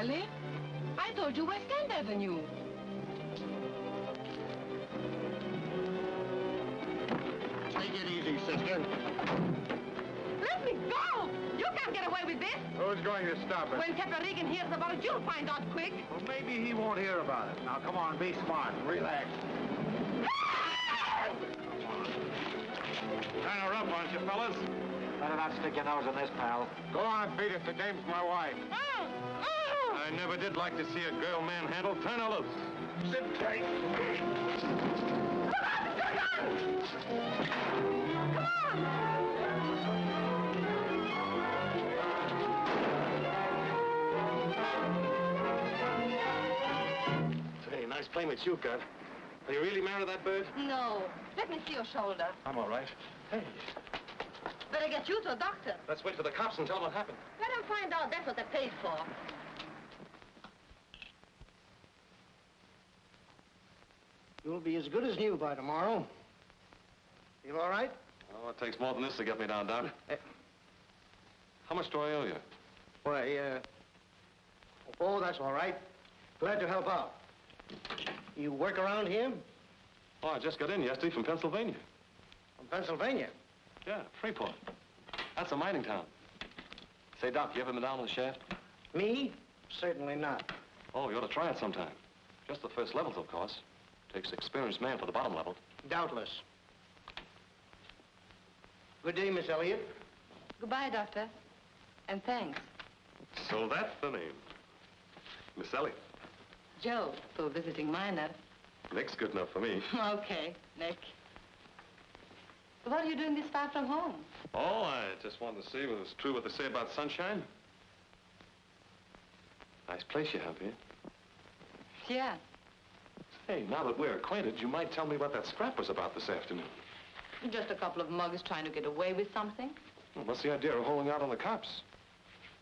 Ellie? I told you West End Avenue. Take it easy, sister. Let me go! You can't get away with this. Who's going to stop us? When Captain Regan hears about it, you'll find out quick. Well, maybe he won't hear about it. Now, come on, be smart. Relax. Kind of rough, aren't you, fellas? Better not stick your nose in this, pal. Go on, beat it. The dame's my wife. I never did like to see a girl manhandled. Turn her loose. Sit tight. Say, nice playmates you've got. Are you really married to that bird? No. Let me see your shoulder. I'm all right. Hey, Better get you to a doctor. let's wait for the cops and tell them what happened. Let them find out that's what they paid for. You'll be as good as new by tomorrow. Feel all right? Oh, it takes more than this to get me down, Doc. How much do I owe you? Why, oh, that's all right. Glad to help out. You work around here? Oh, I just got in yesterday from Pennsylvania. From Pennsylvania? Yeah, Freeport. That's a mining town. Say, Doc, you ever been down on the shaft? Me? Certainly not. Oh, you ought to try it sometime. Just the first levels, of course. Takes an experienced man for the bottom level. Doubtless. Good day, Miss Elliott. Goodbye, Doctor. And thanks. So that's the name. Miss Elliott. Joe, for a visiting minor. Nick's good enough for me. Okay, Nick. What are you doing this far from home? Oh, I just wanted to see whether it's true what they say about sunshine. Nice place you have here. Yeah. Hey, now that we're acquainted, you might tell me what that scrap was about this afternoon. Just a couple of mugs trying to get away with something. Well, what's the idea of holding out on the cops?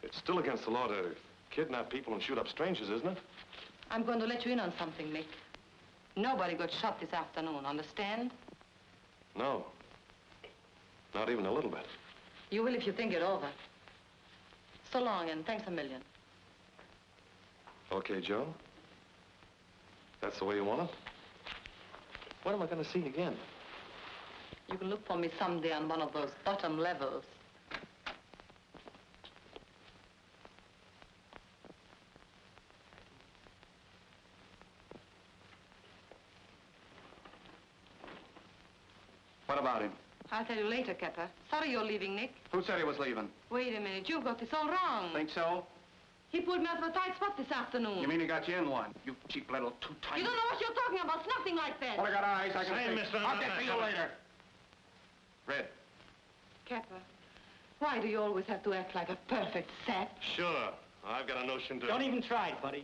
It's still against the law to kidnap people and shoot up strangers, isn't it? I'm going to let you in on something, Nick. Nobody got shot this afternoon, understand? No. Not even a little bit. You will if you think it over. So long, and thanks a million. Okay, Joe. That's the way you want it? When am I going to see you again? You can look for me someday on one of those bottom levels. What about him? I'll tell you later, Kepper. Sorry you're leaving, Nick. Who said he was leaving? Wait a minute. You've got this all wrong. Think so? He pulled me out of a tight spot this afternoon. You mean he got you in one? You cheap little too-tight. You don't know what you're talking about. It's nothing like that. Well, I got eyes. I can Say, see. mister, I'll get to you later. Red. Kepper, why do you always have to act like a perfect sap? Sure. I've got a notion to... Don't even try it, buddy.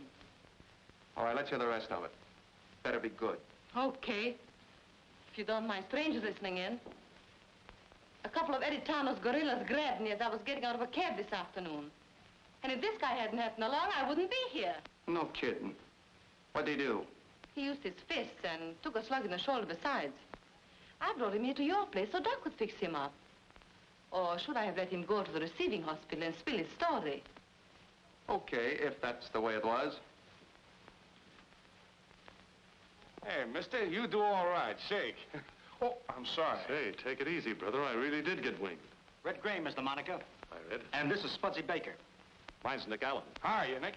All right, let's hear the rest of it. Better be good. Okay. If you don't mind strangers listening in. A couple of Eddie Tano's gorillas grabbed me as I was getting out of a cab this afternoon. And if this guy hadn't happened along, I wouldn't be here. No kidding. What'd he do? He used his fists and took a slug in the shoulder besides. I brought him here to your place so Doc could fix him up. Or should I have let him go to the receiving hospital and spill his story? Okay, if that's the way it was. Hey, mister, you do all right. Shake. Oh, I'm sorry. Hey, take it easy, brother. I really did get winged. Red Gray, Mr. Monica. I read. And this is Spudsy Baker. Mine's Nick Allen. How are you, Nick?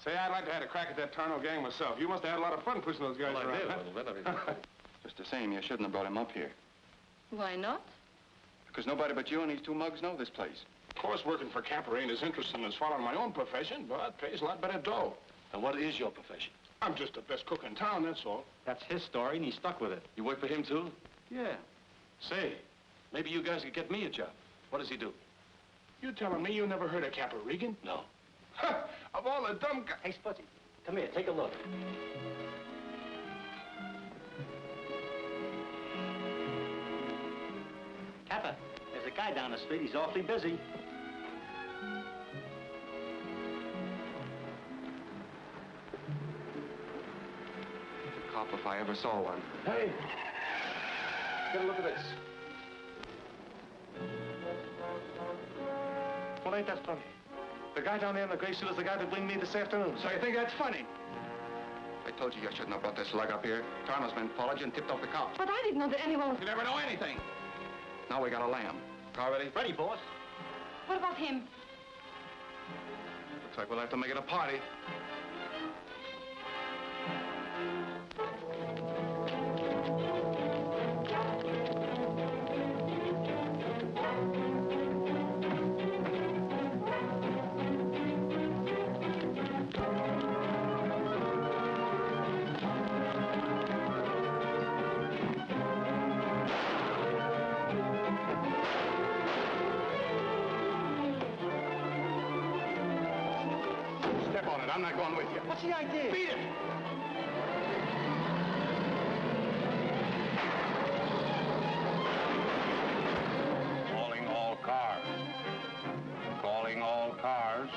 Say, I'd like to have a crack at that Tarno gang myself. You must have had a lot of fun pushing those guys Well, I around. did a huh? little bit. I mean, Just the same, you shouldn't have brought him up here. Why not? Because nobody but you and these two mugs know this place. Of course, working for Capper ain't as interesting as following my own profession, but it pays a lot better dough. and what is your profession? I'm just the best cook in town, that's all. That's his story, and he stuck with it. You work for him, too? Yeah. Say, maybe you guys could get me a job. What does he do? You telling me you never heard of Capper Regan? No. Of all the dumb guys. Hey, Spudsy, come here, take a look. Kappa, there's a guy down the street. He's awfully busy. A cop if I ever saw one. Hey! Get a look at this. Well, ain't that funny? The guy down there in the gray suit is the guy that blamed me this afternoon. So you think that's funny? I told you you shouldn't have brought this lug up here. Tarno's men followed you and tipped off the cops. But I didn't know that anyone... You never know anything. Now we got a lamb. Car ready? Ready, boss. What about him? Looks like we'll have to make it a party. Step on it. I'm not going with you. What's the idea? Beat it! Calling all cars. Calling all cars.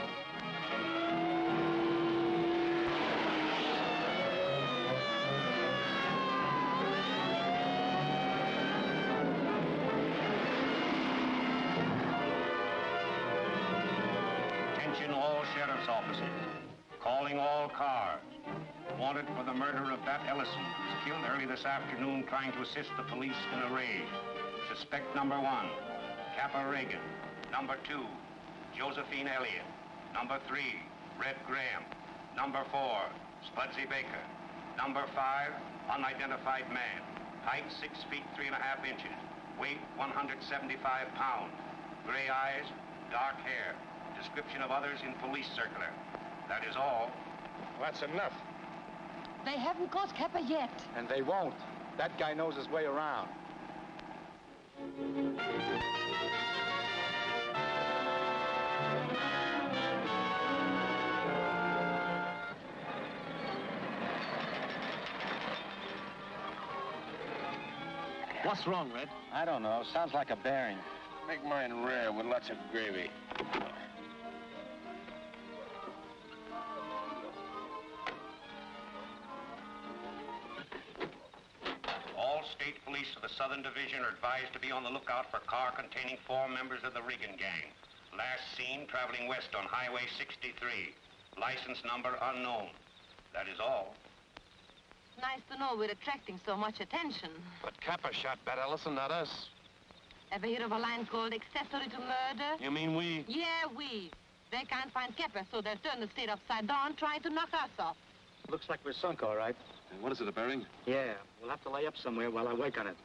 Attention all sheriff's offices. Calling all cars. Wanted for the murder of that Ellison, who was killed early this afternoon trying to assist the police in a raid. Suspect number 1, Kappa Reagan. Number 2, Josephine Elliott. Number 3, Red Graham. Number 4, Spudsy Baker. Number 5, unidentified man. Height 6 feet 3.5 inches. Weight 175 pounds. Gray eyes, dark hair. Description of others in police circular. That is all. Well, that's enough. They haven't caught Kappa yet. And they won't. That guy knows his way around. What's wrong, Red? I don't know. Sounds like a bearing. Make mine rare with lots of gravy. All state police of the Southern Division are advised to be on the lookout for car containing 4 members of the Reagan gang. Last seen traveling west on Highway 63. License number unknown. That is all. Nice to know we're attracting so much attention. But Kappa shot Bat Ellison, not us. Ever hear of a line called accessory to murder? You mean we? Yeah, we. They can't find Kappa, so they'll turn the state upside down trying to knock us off. Looks like we're sunk, all right. And what is it, a bearing? Yeah, we'll have to lay up somewhere while I work on it.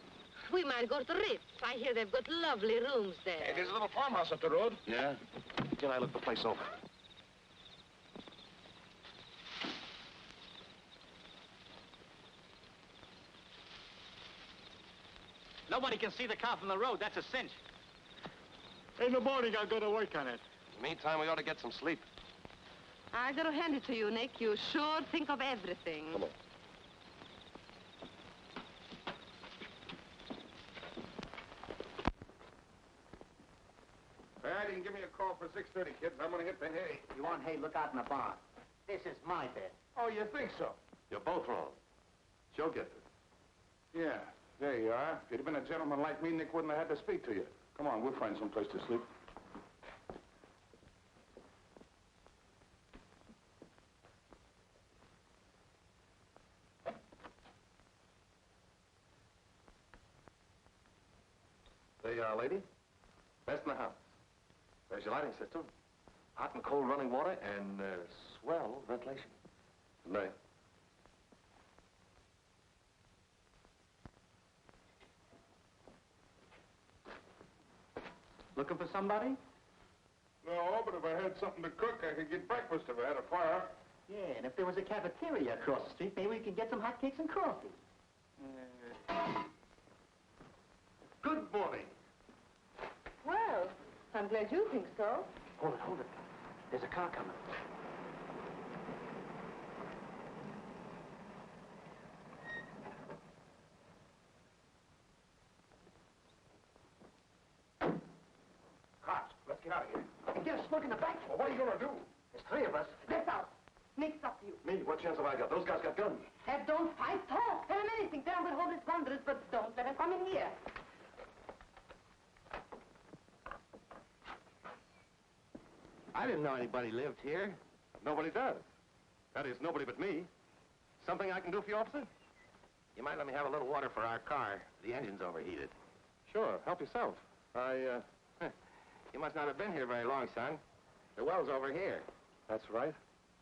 We might go to the Ritz. I hear they've got lovely rooms there. Hey, there's a little farmhouse up the road. Yeah? Till I look the place over. Nobody can see the car from the road. That's a cinch. In the morning, I'll go to work on it. In the meantime, we ought to get some sleep. I gotta hand it to you, Nick. You sure think of everything. Come on. All right, you can give me a call for 6:30, kids. I'm gonna hit the hay. You want hay, look out in the barn. This is my bed. Oh, you think so? You're both wrong. She'll get it. Yeah, there you are. If you'd have been a gentleman like me, Nick wouldn't have had to speak to you. Come on, we'll find some place to sleep. There you are, lady. Best in the house. There's your lighting system. Hot and cold running water and swell ventilation. Good night. Looking for somebody? No, but if I had something to cook, I could get breakfast if I had a fire. Yeah, and if there was a cafeteria across the street, maybe we could get some hotcakes and coffee. Good morning. Well, I'm glad you think so. Hold it. There's a car coming. Cops, let's get out of here. Get a smoke in the back. Well, what are you gonna do? There's 3 of us. Let's out. Nick's up to you. Me? What chance have I got? Those guys got guns. Don't fight. Talk. Tell him anything. Tell him we'll hold his wonders, but don't let him come in here. I didn't know anybody lived here. Nobody does. That is, nobody but me. Something I can do for you, officer? You might let me have a little water for our car. The engine's overheated. Sure, help yourself. You must not have been here very long, son. The well's over here. That's right.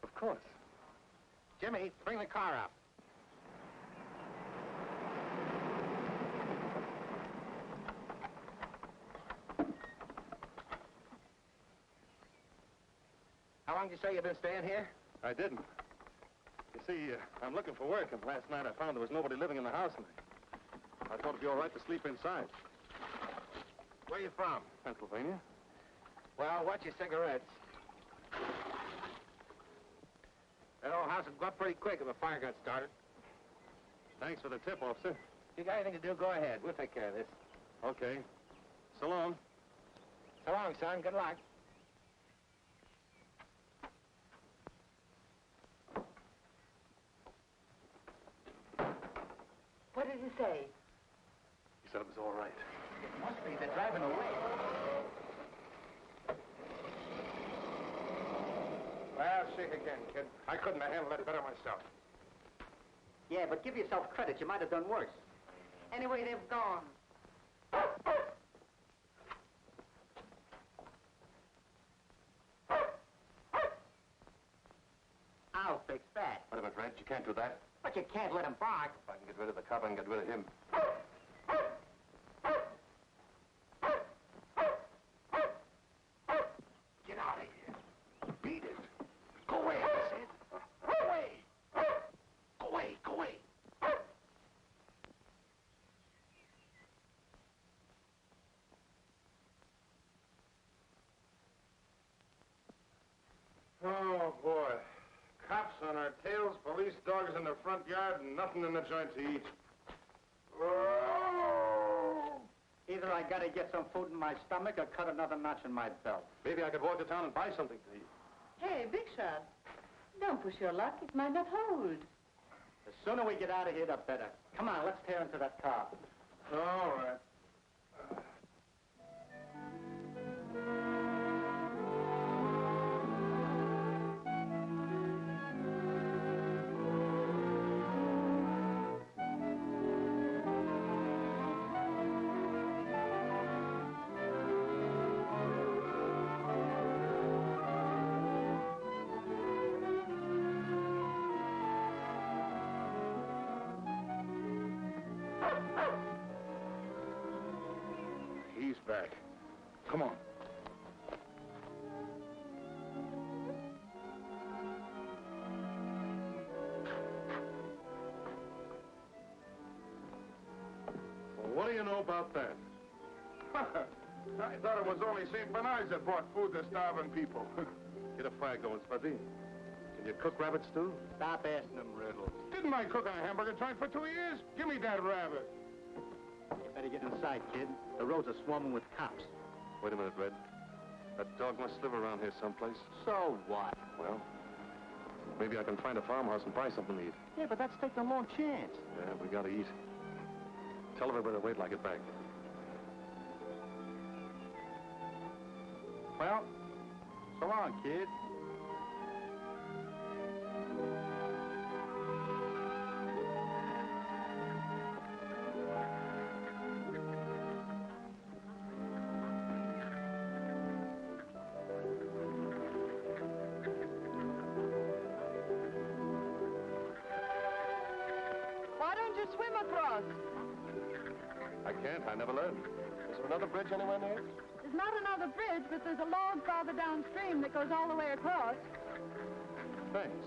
Of course. Jimmy, bring the car up. How long did you say you've been staying here? I didn't. You see, I'm looking for work, and last night I found there was nobody living in the house, and I thought it'd be all right to sleep inside. Where are you from? Pennsylvania. Well, watch your cigarettes. That old house would go up pretty quick if a fire got started. Thanks for the tip, officer. If you got anything to do, go ahead. We'll take care of this. Okay. So long. So long, son. Good luck. What did he say? He said it was all right. It must be. They're driving away. Well, shake again, kid. I couldn't have handled that better myself. Yeah, but give yourself credit. You might have done worse. Anyway, they've gone. I'll fix that. Wait a minute, Red. You can't do that. But you can't let him bark. If I can get rid of the cop, I can get rid of him. Get out of here. Beat it. Go away, I said. Go away. Go away, go away. Oh, boy. Cops on our tails, police dogs in the front yard, and nothing in the joint to eat. Oh! Either I gotta get some food in my stomach or cut another notch in my belt. Maybe I could walk to town and buy something to eat. Hey, Big Shot, don't push your luck. It might not hold. The sooner we get out of here, the better. Come on, let's tear into that car. All right. He's back. Come on. Well, what do you know about that? I thought it was only St. Bernard's that brought food to starving people. Get a fire going, Spuddy. Can you cook rabbit stew? Stop asking them riddles. Didn't I cook on a hamburger joint for 2 years? Give me that rabbit. You better get inside, kid. The roads are swarming with cops. Wait a minute, Red. That dog must live around here someplace. So what? Well, maybe I can find a farmhouse and buy something to eat. Yeah, but that's taking a long chance. Yeah, we gotta eat. Tell everybody to wait till I get back. Well, so long, kid. Why don't you swim across? I can't. I never learned. Is there another bridge anywhere near? There's not another bridge, but there's a log farther downstream that goes all the way across. Thanks.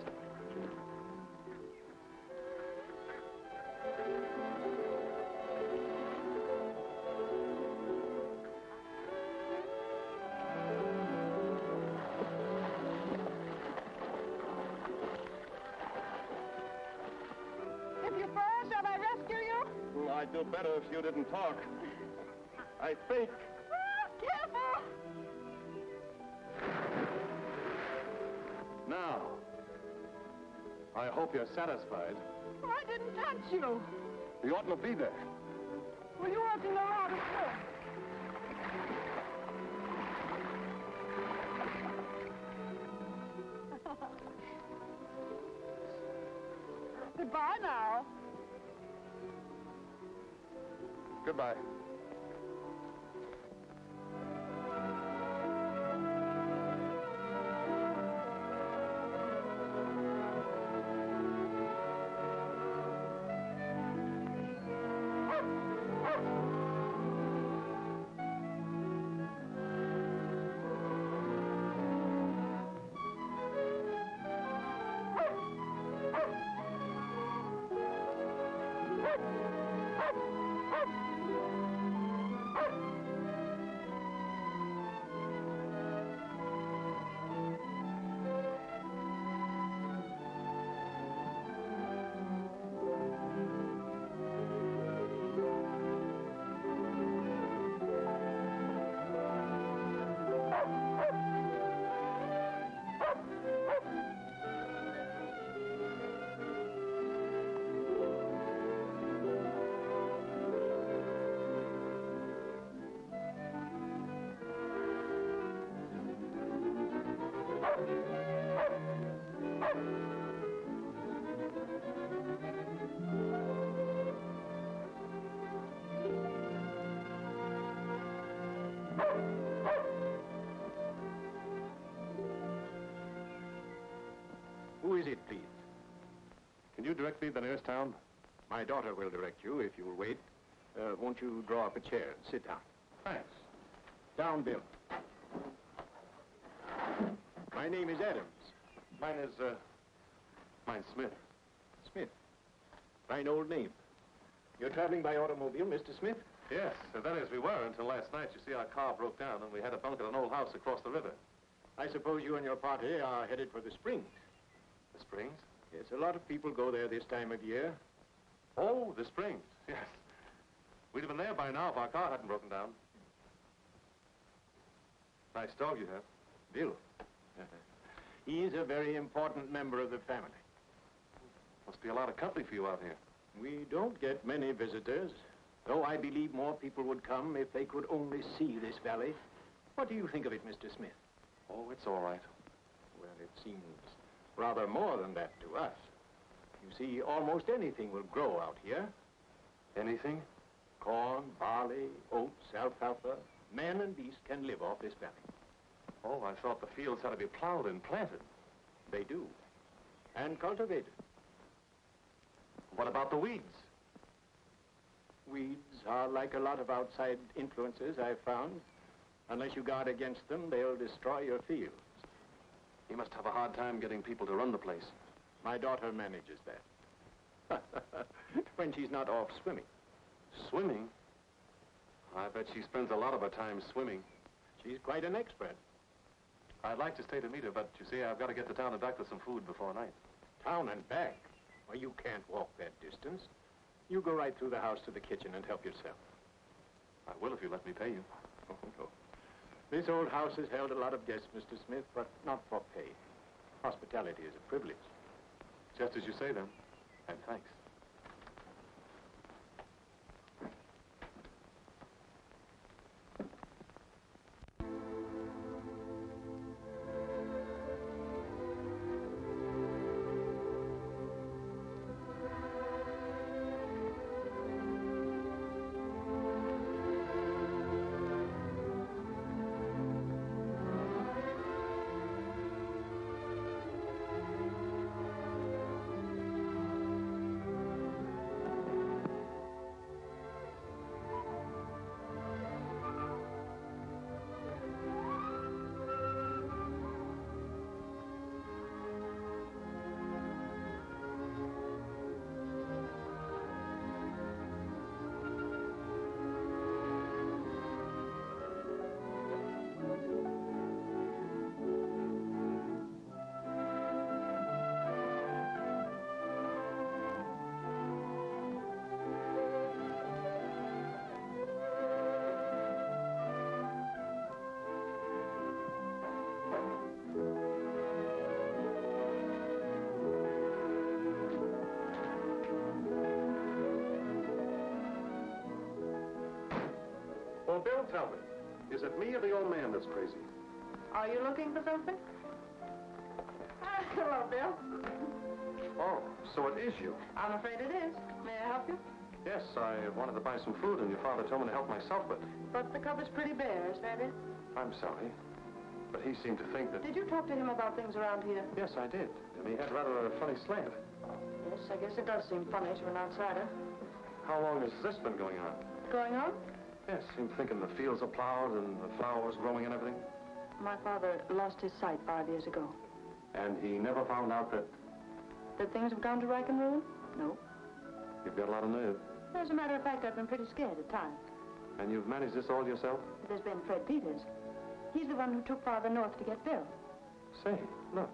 If you fall, shall I rescue you? I'd do better if you didn't talk. I think. Careful! Now, I hope you're satisfied. I didn't touch you. You oughtn't to be there. Well, you ought to know how to swim. Goodbye now. Goodbye. Who is it, please? Can you direct me to the nearest town? My daughter will direct you if you'll wait. Won't you draw up a chair and sit down? Thanks. Down, Bill. My name is Adams. Mine's Smith. Smith. Fine old name. You're traveling by automobile, Mr. Smith? Yes, that is, we were until last night. You see, our car broke down and we had to bunk at an old house across the river. I suppose you and your party are headed for the Springs. The Springs? Yes, a lot of people go there this time of year. Oh, the Springs, yes. We'd have been there by now if our car hadn't broken down. Nice dog you have. Bill. He is a very important member of the family. Must be a lot of company for you out here. We don't get many visitors, though I believe more people would come if they could only see this valley. What do you think of it, Mr. Smith? Oh, it's all right. Well, it seems rather more than that to us. You see, almost anything will grow out here. Anything? Corn, barley, oats, alfalfa. Man and beast can live off this valley. Oh, I thought the fields had to be plowed and planted. They do. And cultivated. What about the weeds? Weeds are like a lot of outside influences I've found. Unless you guard against them, they'll destroy your fields. You must have a hard time getting people to run the place. My daughter manages that. When she's not off swimming. Swimming? I bet she spends a lot of her time swimming. She's quite an expert. I'd like to stay to meet her, but you see, I've got to get to town and back for some food before night. Town and back? Well, you can't walk that distance. You go right through the house to the kitchen and help yourself. I will if you let me pay you. Oh, no. This old house has held a lot of guests, Mr. Smith, but not for pay. Hospitality is a privilege. Just as you say, then. And thanks. Well, Bill, tell me, is it me or the old man that's crazy? Are you looking for something? Hello, Bill. Oh, so it is you. I'm afraid it is. May I help you? Yes, I wanted to buy some food, and your father told me to help myself, but But the cupboard's pretty bare, is that it? I'm sorry. But he seemed to think that... Did you talk to him about things around here? Yes, I did. And he had rather a funny slant. Yes, I guess it does seem funny to an outsider. How long has this been going on? Going on? Yes, seemed thinking the fields are plowed and the flowers growing and everything. My father lost his sight 5 years ago. And he never found out that That things have gone to rack and ruin? No. you've got a lot of nerve. As a matter of fact, I've been pretty scared at times. And you've managed this all yourself? There's been Fred Peters. He's the one who took Father north to get Bill. Say, look.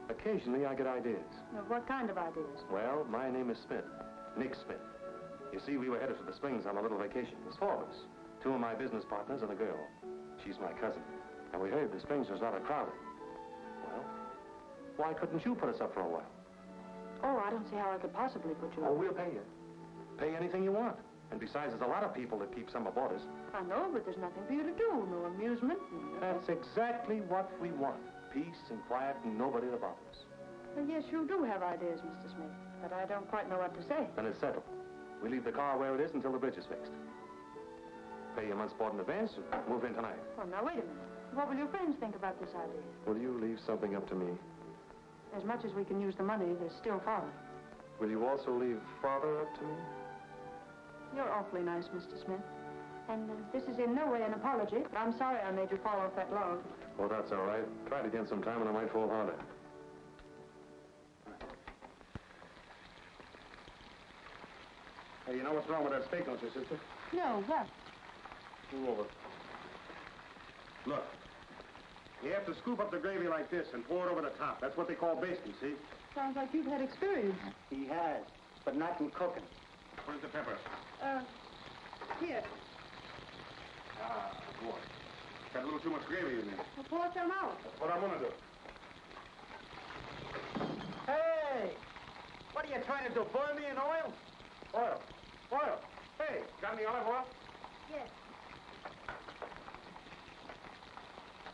Occasionally I get ideas. Now, what kind of ideas? Well, my name is Smith. Nick Smith. You see, we were headed for the Springs on a little vacation. There's 4 of us. 2 of my business partners and a girl. She's my cousin. And we heard the Springs was rather crowded. Well, why couldn't you put us up for a while? Oh, I don't see how I could possibly put you Oh, up. we'll pay you. Pay anything you want. And besides, there's a lot of people that keep summer boarders. I know, but there's nothing for you to do. No amusement. That's exactly what we want. Peace and quiet and nobody to bother us. Well, yes, you do have ideas, Mr. Smith. But I don't quite know what to say. Then it's settled. We leave the car where it is until the bridge is fixed. Pay you a month's board in advance and move in tonight. Well, now, wait a minute. What will your friends think about this idea? Will you leave something up to me? As much as we can use the money, there's still Father. Will you also leave Father up to me? You're awfully nice, Mr. Smith. And this is in no way an apology, but I'm sorry I made you fall off that log. Well, that's all right. Try it again sometime and I might fall harder. Hey, you know what's wrong with that steak, don't you, sister? No, what? Move over. Look, you have to scoop up the gravy like this and pour it over the top. That's what they call basting, see? Sounds like you've had experience. He has, but not in cooking. Where's the pepper? Here. Ah, boy. Got a little too much gravy in there. Well, pour some out. That's what I'm gonna do. Hey! What are you trying to do, boil me in oil? Oil. Oil. Hey, got any olive oil? Yes.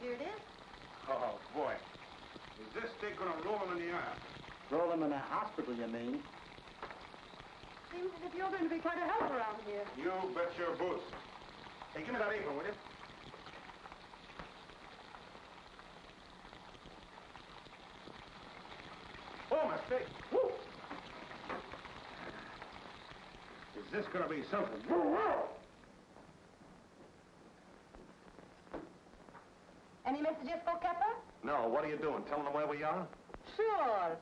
Here it is. Oh, boy. Is this steak gonna roll him in the iron? Roll him in a hospital, you mean? Seems as if you're going to be quite a help around here. You bet your boots. Hey, give me that apron, will you? Oh, my steak. Woo! Is this gonna be something? Any messages for Kepper? No, what are you doing? Telling them where we are? Sure.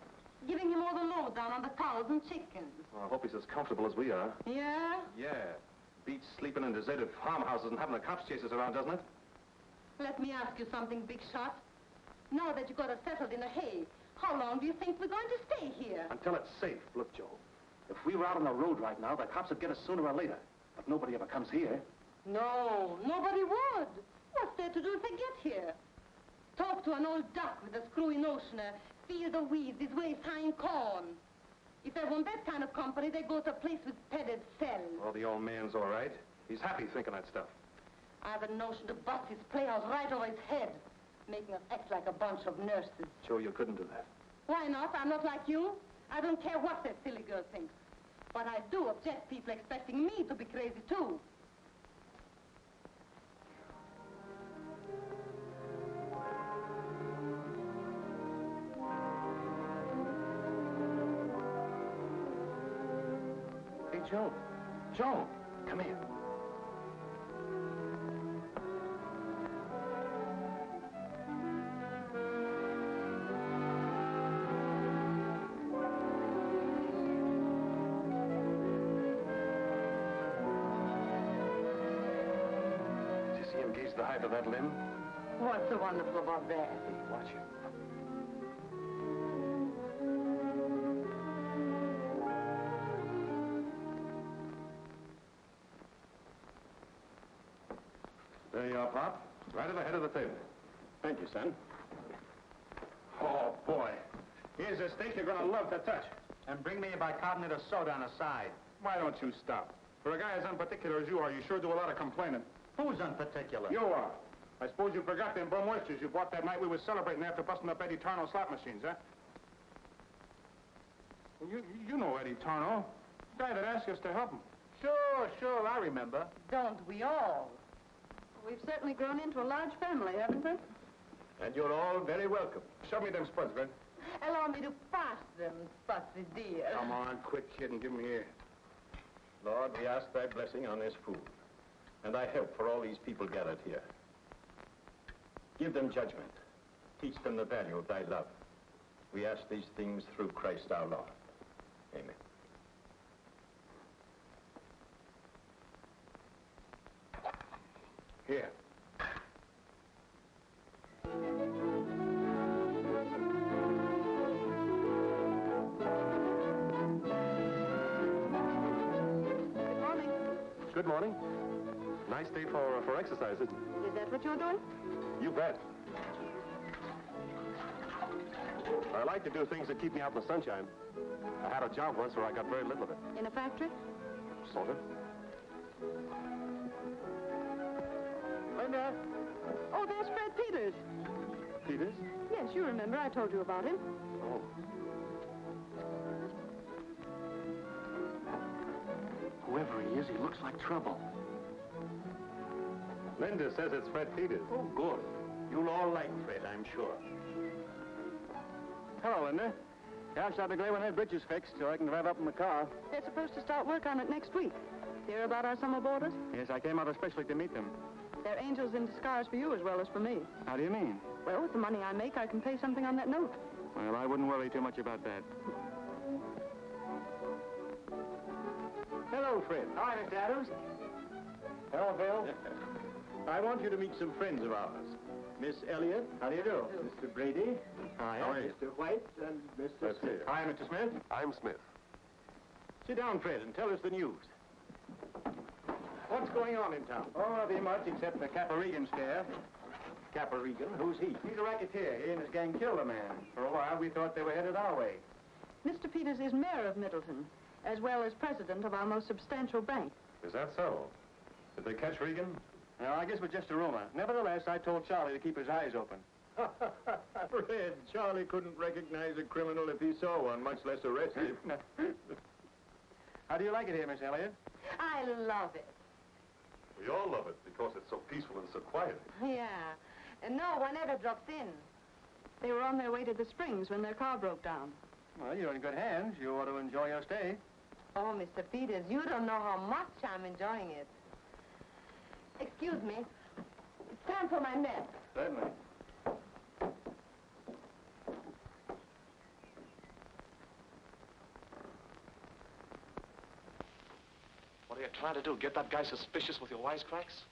Giving him all the lowdown on the cows and chickens. Well, I hope he's as comfortable as we are. Yeah? Yeah. Beats sleeping in deserted farmhouses and having the cops chase us around, doesn't it? Let me ask you something, Big Shot. Now that you got us settled in a hay, how long do you think we're going to stay here? Until it's safe. Look, Joe. If we were out on the road right now, the cops would get us sooner or later. But nobody ever comes here. No, nobody would. What's there to do if they get here? Talk to an old duck with a screwy notioner, feel the weeds his waist high in corn. If they want that kind of company, they go to a place with padded cells. Well, the old man's all right. He's happy thinking that stuff. I have a notion to bust his playhouse right over his head, making us act like a bunch of nurses. Joe, you couldn't do that. Why not? I'm not like you. I don't care what that silly girl thinks. But I do object people expecting me to be crazy, too. Hey, Joe. Joe, come here. Did you see him gauge the height of that limb? What's so wonderful about that? Hey, watch him. There you are, Pop. Right at the head of the table. Thank you, son. Oh, boy. Here's a steak you're gonna love to touch. And bring me a bicarbonate of soda on the side. Why don't you stop? For a guy as unparticular as you are, you sure do a lot of complaining. Who's unparticular? You are. I suppose you forgot them bum oysters you bought that night we was celebrating after busting up Eddie Tarno's slot machines, huh? You know Eddie Tarno. The guy that asked us to help him. Sure, I remember. Don't we all? We've certainly grown into a large family, haven't we? And you're all very welcome. Show me them spuds, Ben. Allow me to pass them, Spotty dear. Come on, quit kidding. Give 'em here. Lord, we ask thy blessing on this food, and thy help for all these people gathered here. Give them judgment. Teach them the value of thy love. We ask these things through Christ our Lord. Amen. Here. Good morning. Good morning. Nice day for exercise, isn't it? Is that what you're doing? You bet. I like to do things that keep me out in the sunshine. I had a job once where I got very little of it. In a factory? Sort of. Linda. Oh, there's Fred Peters. Peters? Yes, you remember. I told you about him. Oh. Whoever he is, he looks like trouble. Linda says it's Fred Peters. Oh, good. You'll all like Fred, I'm sure. Hello, Linda. Yeah, I'll stop the glare when that bridge is fixed so I can drive up in the car. They're supposed to start work on it next week. Hear about our summer boarders? Yes, I came out especially to meet them. They're angels in disguise for you as well as for me. How do you mean? Well, with the money I make, I can pay something on that note. Well, I wouldn't worry too much about that. Hello, Fred. Hi, Mr. Adams. Hello, Bill. I want you to meet some friends of ours. Miss Elliott. How do you do? Mr. Brady. Hi. How are you? Mr. White and Mr. Let's see. Smith. Hi, Mr. Smith. I'm Smith. Sit down, Fred, and tell us the news. What's going on in town? Oh, nothing much except the Caparigan scare. Caparigan? Who's he? He's a racketeer. He and his gang killed a man. For a while, we thought they were headed our way. Mr. Peters is mayor of Middleton, as well as president of our most substantial bank. Is that so? Did they catch Regan? No, I guess it was just a rumor. Nevertheless, I told Charlie to keep his eyes open. Fred, Charlie couldn't recognize a criminal if he saw one, much less arrest him. How do you like it here, Miss Elliott? I love it. We all love it because it's so peaceful and so quiet. Yeah. And no one ever drops in. They were on their way to the Springs when their car broke down. Well, you're in good hands. You ought to enjoy your stay. Oh, Mr. Peters, you don't know how much I'm enjoying it. Excuse me. It's time for my mess. Certainly. What are you trying to do? Get that guy suspicious with your wisecracks?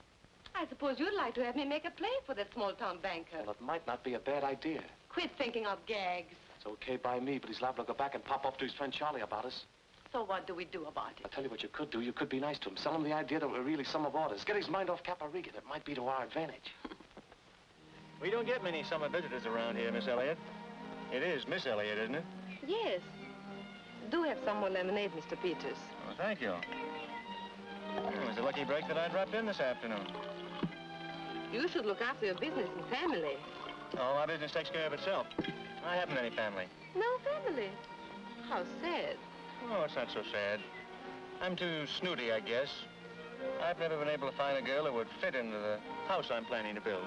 I suppose you'd like to have me make a play for that small-town banker. Well, it might not be a bad idea. Quit thinking of gags. It's okay by me, but he's liable to go back and pop up to his friend Charlie about us. So what do we do about I'll it? tell you what you could do. You could be nice to him. Sell him the idea that we're really summer boarders. Get his mind off Caparigan. It might be to our advantage. We don't get many summer visitors around here, Miss Elliott. It is Miss Elliott, isn't it? Yes. Do have some more lemonade, Mr. Peters. Oh, thank you. It was a lucky break that I dropped in this afternoon. You should look after your business and family. Oh, my business takes care of itself. I haven't any family. No family. How sad. Oh, it's not so sad. I'm too snooty, I guess. I've never been able to find a girl who would fit into the house I'm planning to build.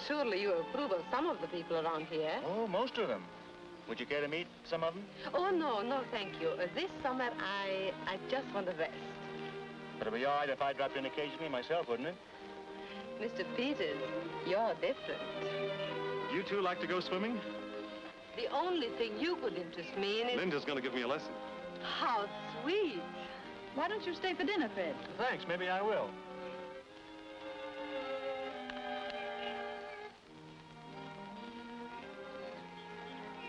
Surely you approve of some of the people around here. Oh, most of them. Would you care to meet some of them? Oh, no, thank you. This summer, I just want to rest. But it'd be all right if I dropped in occasionally myself, wouldn't it? Mr. Peters, you're different. You two like to go swimming? The only thing you could interest me in is... Linda's going to give me a lesson. How sweet. Why don't you stay for dinner, Fred? Thanks, maybe I will.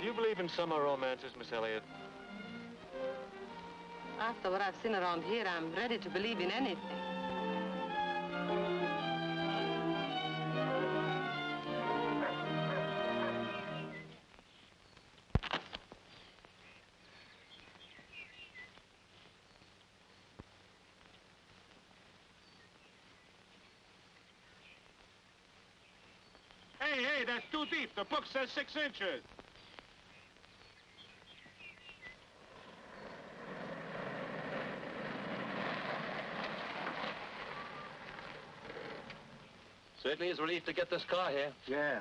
Do you believe in summer romances, Miss Elliott? After what I've seen around here, I'm ready to believe in anything. Hey, that's too deep. The book says 6 inches. Certainly is a relief to get this car here. Yeah.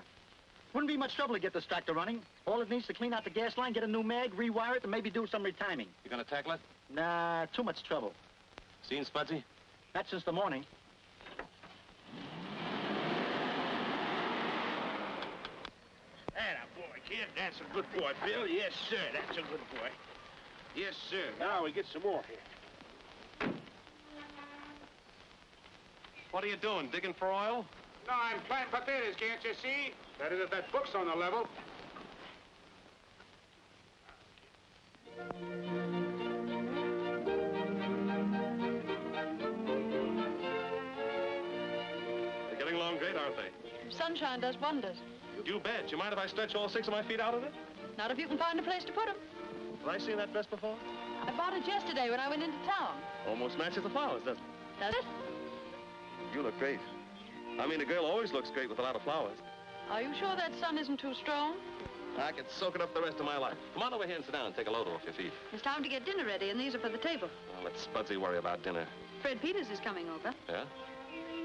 Wouldn't be much trouble to get this tractor running. All it needs to clean out the gas line, get a new mag, rewire it, and maybe do some retiming. You gonna tackle it? Nah, too much trouble. Seen Spudsy? Not since the morning. Atta boy, kid. That's a good boy, Bill. Yes, sir. That's a good boy. Yes, sir. Now we get some more here. What are you doing, digging for oil? No, I'm planting potatoes, can't you see? That is, if that book's on the level. They're getting along great, aren't they? Sunshine does wonders. You bet. You mind if I stretch all 6 of my feet out of it? Not if you can find a place to put them. Have I seen that dress before? I bought it yesterday when I went into town. Almost matches the flowers, doesn't it? Does it? You look great. I mean, a girl always looks great with a lot of flowers. Are you sure that sun isn't too strong? I could soak it up the rest of my life. Come on over here and sit down and take a load off your feet. It's time to get dinner ready, and these are for the table. Well, let Spudsy worry about dinner. Fred Peters is coming over. Yeah?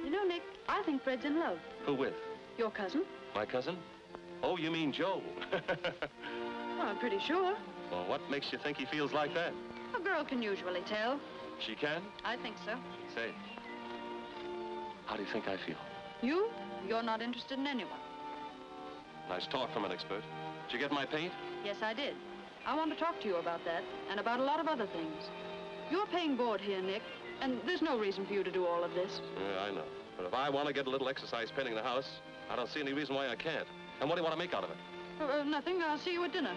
You know, Nick, I think Fred's in love. Who with? Your cousin? My cousin? Oh, you mean Joe. Well, I'm pretty sure. Well, what makes you think he feels like that? A girl can usually tell. She can? I think so. Say, how do you think I feel? You? You're not interested in anyone. Nice talk from an expert. Did you get my paint? Yes, I did. I want to talk to you about that, and about a lot of other things. You're paying board here, Nick, and there's no reason for you to do all of this. Yeah, I know. But if I want to get a little exercise painting the house, I don't see any reason why I can't. And what do you want to make out of it? Nothing. I'll see you at dinner.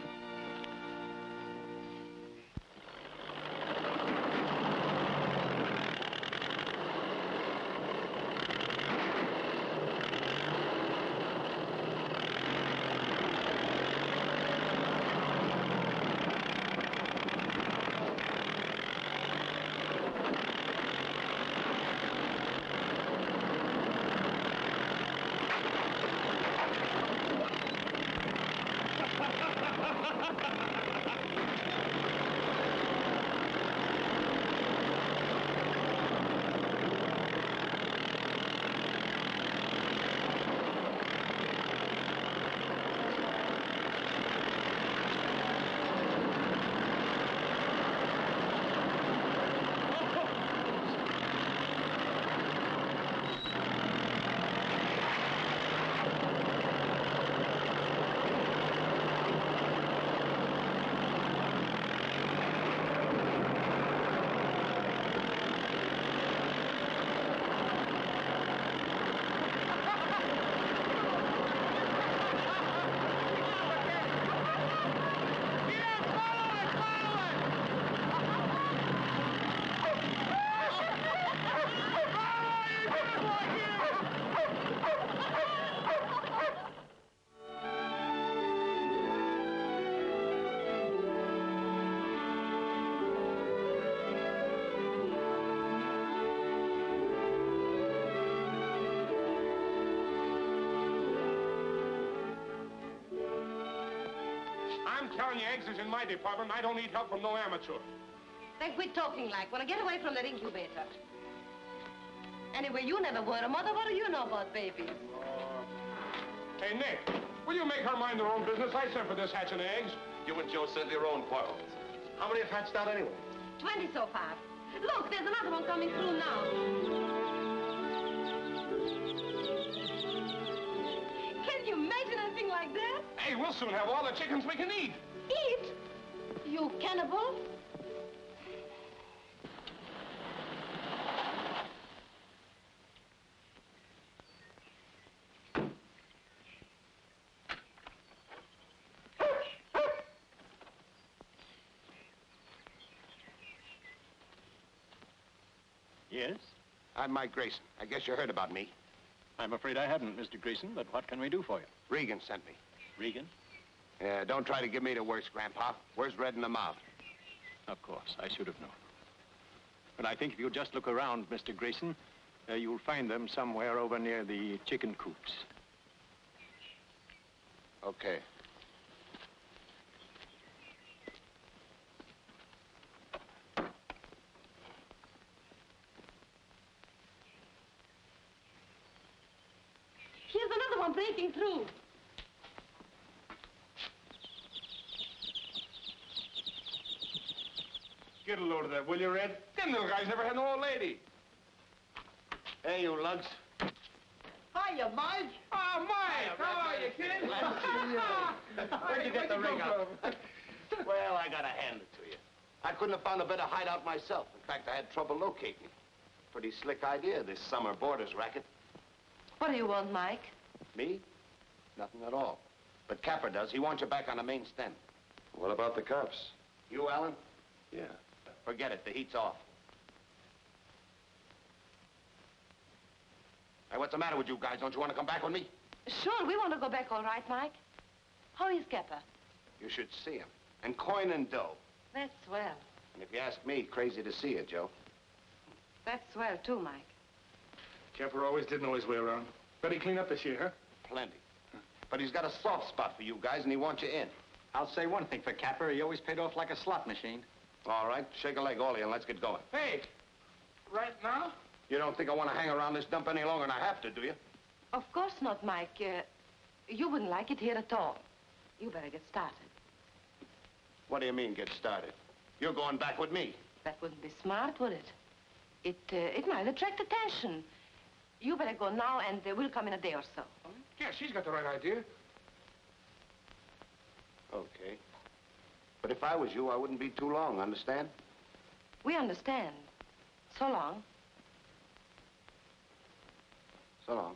I'm telling you, eggs is in my department. I don't need help from no amateur. Then quit talking like. When I get away from that incubator. Anyway, you never were a mother. What do you know about babies? Hey, Nick, will you make her mind her own business? I sent for this hatch and eggs. You and Joe settle your own quarrels. How many have hatched out anyway? 20 so far. Look, there's another one coming through now. Can you imagine anything like that? Hey, we'll soon have all the chickens we can eat. Eat? You cannibal? Yes? I'm Mike Grayson. I guess you heard about me. I'm afraid I haven't, Mr. Grayson, but what can we do for you? Regan sent me. Regan? Don't try to give me the worst, Grandpa. Where's red in the mouth? Of course, I should have known. But I think if you just look around, Mr. Grayson, you'll find them somewhere over near the chicken coops. Okay. I'm breaking through. Get a load of that, will you, Red? Them little guys never had no old lady. Hey, you lugs. Hiya, Mike. Oh, Mike! How are you, kid? Where'd you get the rig up? Well, I gotta hand it to you. I couldn't have found a better hideout myself. In fact, I had trouble locating it. Pretty slick idea, this summer boarders racket. What do you want, Mike? Me? Nothing at all. But Capper does. He wants you back on the main stem. What about the cops? You, Alan? Yeah. Forget it. The heat's off. Hey, what's the matter with you guys? Don't you want to come back with me? Sure, we want to go back all right, Mike. How is Capper? You should see him. And coin and dough. That's swell. And if you ask me, crazy to see you, Joe. That's swell, too, Mike. Kemper always did know his way around. Better clean up this year, huh? Plenty. But he's got a soft spot for you guys, and he wants you in. I'll say one thing for Capper. He always paid off like a slot machine. All right, shake a leg, all of you, and let's get going. Hey, right now? You don't think I want to hang around this dump any longer than I have to, do you? Of course not, Mike. You wouldn't like it here at all. You better get started. What do you mean, get started? You're going back with me. That wouldn't be smart, would it? It might attract attention. You better go now, and we'll come in a day or so. Yeah, she's got the right idea. Okay. But if I was you, I wouldn't be too long, understand? We understand. So long. So long.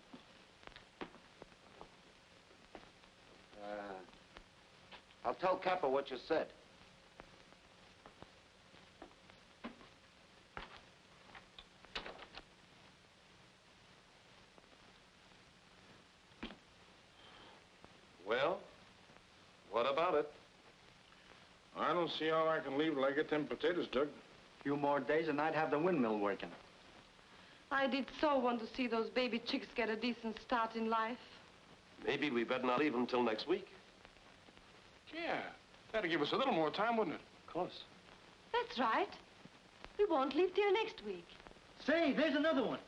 I'll tell Capper what you said. Well, what about it? I don't see how I can leave till I get them potatoes dug. A few more days and I'd have the windmill working. I did so want to see those baby chicks get a decent start in life. Maybe we better not leave them till next week. Yeah, that'd give us a little more time, wouldn't it? Of course. That's right. We won't leave till next week. Say, there's another one.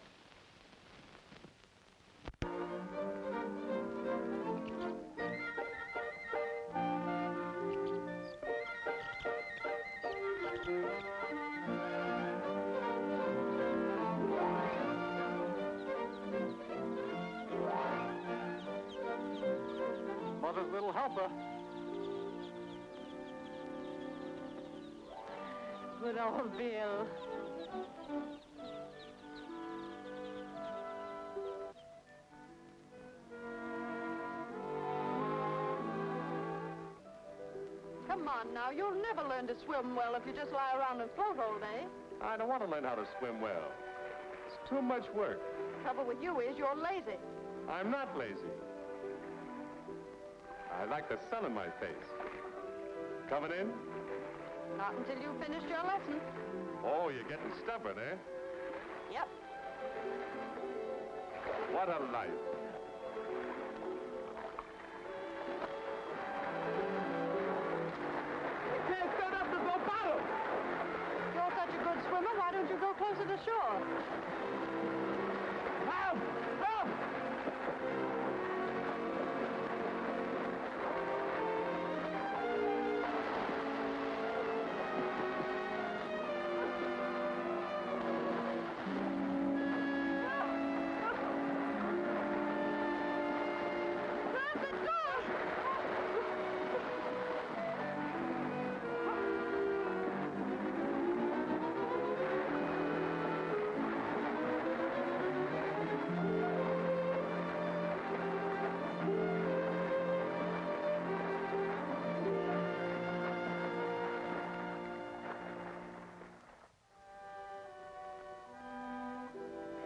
Mother's little helper. Good old Bill. Come on now, you'll never learn to swim well if you just lie around and float all day. I don't want to learn how to swim well. It's too much work. Trouble with you is you're lazy. I'm not lazy. I like the sun in my face. Coming in? Not until you've finished your lesson. Oh, you're getting stubborn, eh? Yep. What a life. You can't stand up, there's no bottom. You're such a good swimmer, why don't you go closer to shore? Help! Help!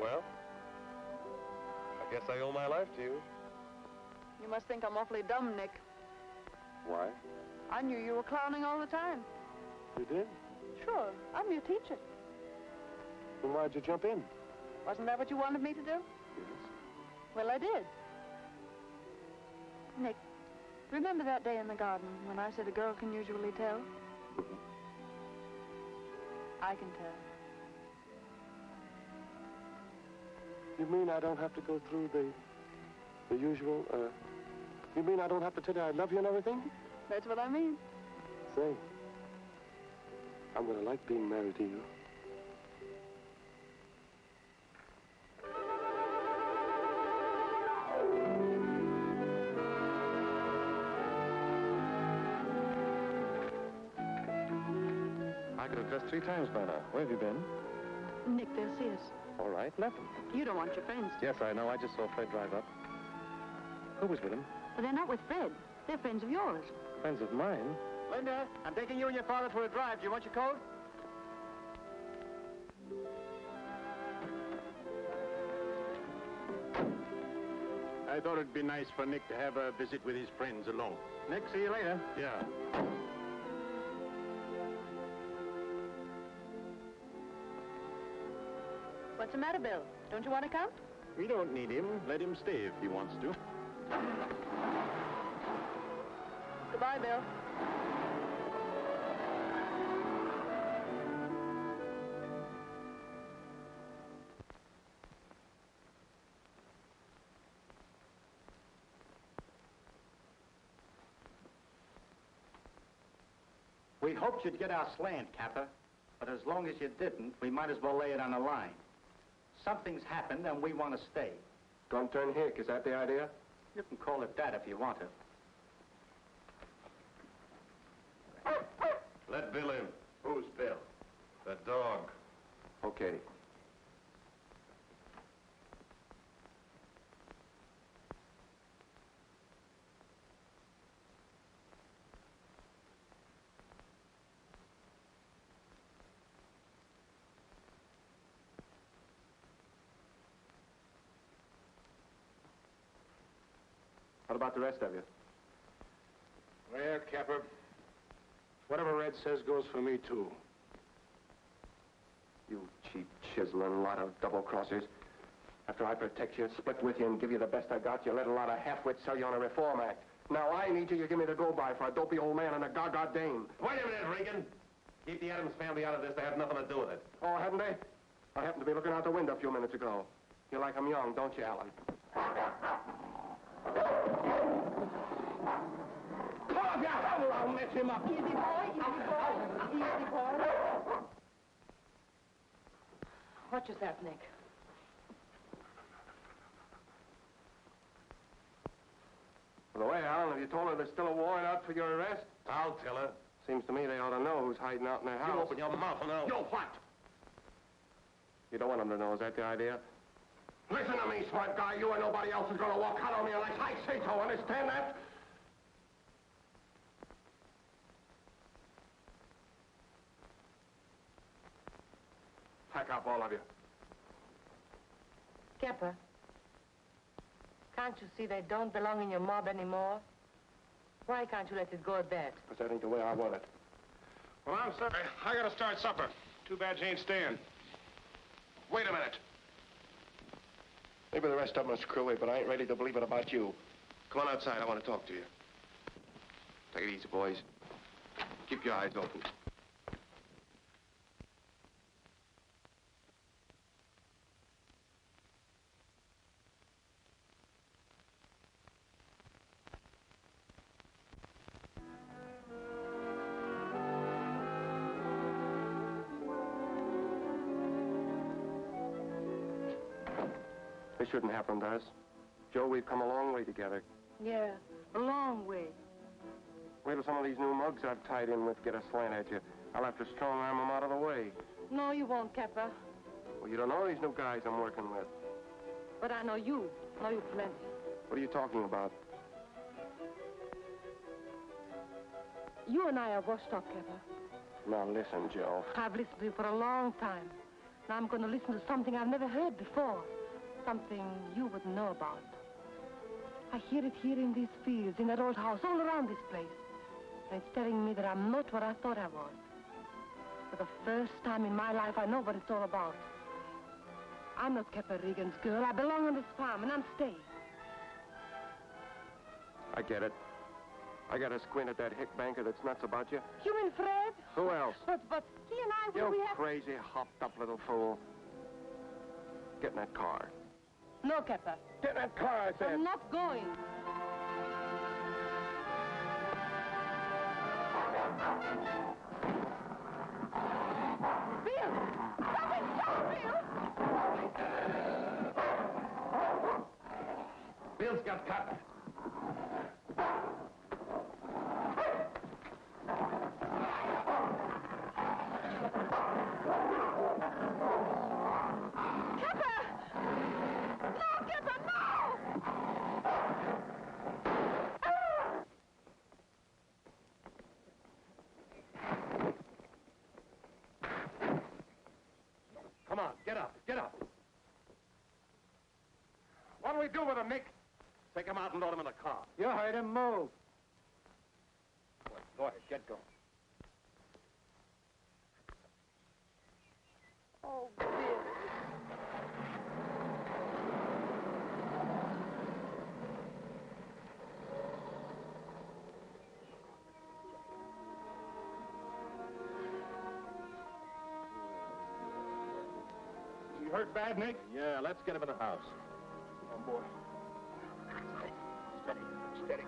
Well, I guess I owe my life to you. You must think I'm awfully dumb, Nick. Why? I knew you were clowning all the time. You did? Sure, I'm your teacher. Then why'd you jump in? Wasn't that what you wanted me to do? Yes. Well, I did. Nick, remember that day in the garden when I said a girl can usually tell? I can tell. You mean I don't have to go through the The usual, you mean I don't have to tell you I love you and everything? That's what I mean. Say, I'm gonna like being married to you. I could have dressed 3 times by now. Where have you been? Nick, they'll see us. All right, nothing. You don't want your friends to. Yes, I know. I just saw Fred drive up. Who was with him? But they're not with Fred. They're friends of yours. Friends of mine. Linda, I'm taking you and your father for a drive. Do you want your coat? I thought it'd be nice for Nick to have a visit with his friends alone. Nick, see you later. Yeah. What's the matter, Bill? Don't you want to come? We don't need him. Let him stay if he wants to. Goodbye, Bill. We hoped you'd get our slant, Capper. But as long as you didn't, we might as well lay it on the line. Something's happened, and we want to stay. Don't turn hick, is that the idea? You can call it that if you want to. Let Bill in. Who's Bill? The dog. Okay. What about the rest of you? Well, Capper, whatever Red says goes for me, too. You cheap, chiseling lot of double-crossers. After I protect you, split with you, and give you the best I got, you let a lot of half-wits sell you on a Reform Act. Now I need you, you give me the go-by for a dopey old man and a gaga dame. Wait a minute, Regan. Keep the Adams family out of this. They have nothing to do with it. Oh, haven't they? I happened to be looking out the window a few minutes ago. You like 'em young, don't you, Alan? Pull up your hell, I'll mess him up. Easy, boy. Easy, boy. Easy, boy. Watch yourself, Nick. By the way, Alan, have you told her there's still a warrant out for your arrest? I'll tell her. Seems to me they ought to know who's hiding out in their house. You open your mouth and I'll... You what? You don't want them to know, is that the idea? Listen to me, smart guy. You and nobody else is going to walk out on me unless I say so. Understand that? Pack up, all of you. Kepper, can't you see they don't belong in your mob anymore? Why can't you let it go at that? Because that ain't the way I want it. Well, I'm sorry. I gotta start supper. Too bad you ain't staying. Wait a minute. Maybe the rest of them are screwy, but I ain't ready to believe it about you. Come on outside. I want to talk to you. Take it easy, boys. Keep your eyes open. This shouldn't happen to us. Joe, we've come a long way together. Yeah, a long way. Wait till some of these new mugs I've tied in with get a slant at you. I'll have to strong-arm them out of the way. No, you won't, Kepper. Well, you don't know these new guys I'm working with. But I know you. Know you plenty. What are you talking about? You and I are washed up, Kepper. Now, listen, Joe. I've listened to you for a long time. Now I'm going to listen to something I've never heard before. Something you wouldn't know about. I hear it here in these fields, in that old house, all around this place. And it's telling me that I'm not what I thought I was. For the first time in my life, I know what it's all about. I'm not Kepper Regan's girl. I belong on this farm, and I'm staying. I get it. I got to squint at that hick banker that's nuts about you. You mean Fred? Who else? But he and I, You we have... crazy, hopped-up little fool. Get in that car. No, Capper. Get in that car, I said. I'm not going. Bill! Something, stop, Bill! Bill's got caught. Come on, get up, get up. What do we do with him, Nick? Take him out and load him in the car. You heard him. Move. Go ahead, get going. Oh, Bill. You hurt bad, Nick? Yeah, let's get him in the house. Come on, boy. Steady, steady.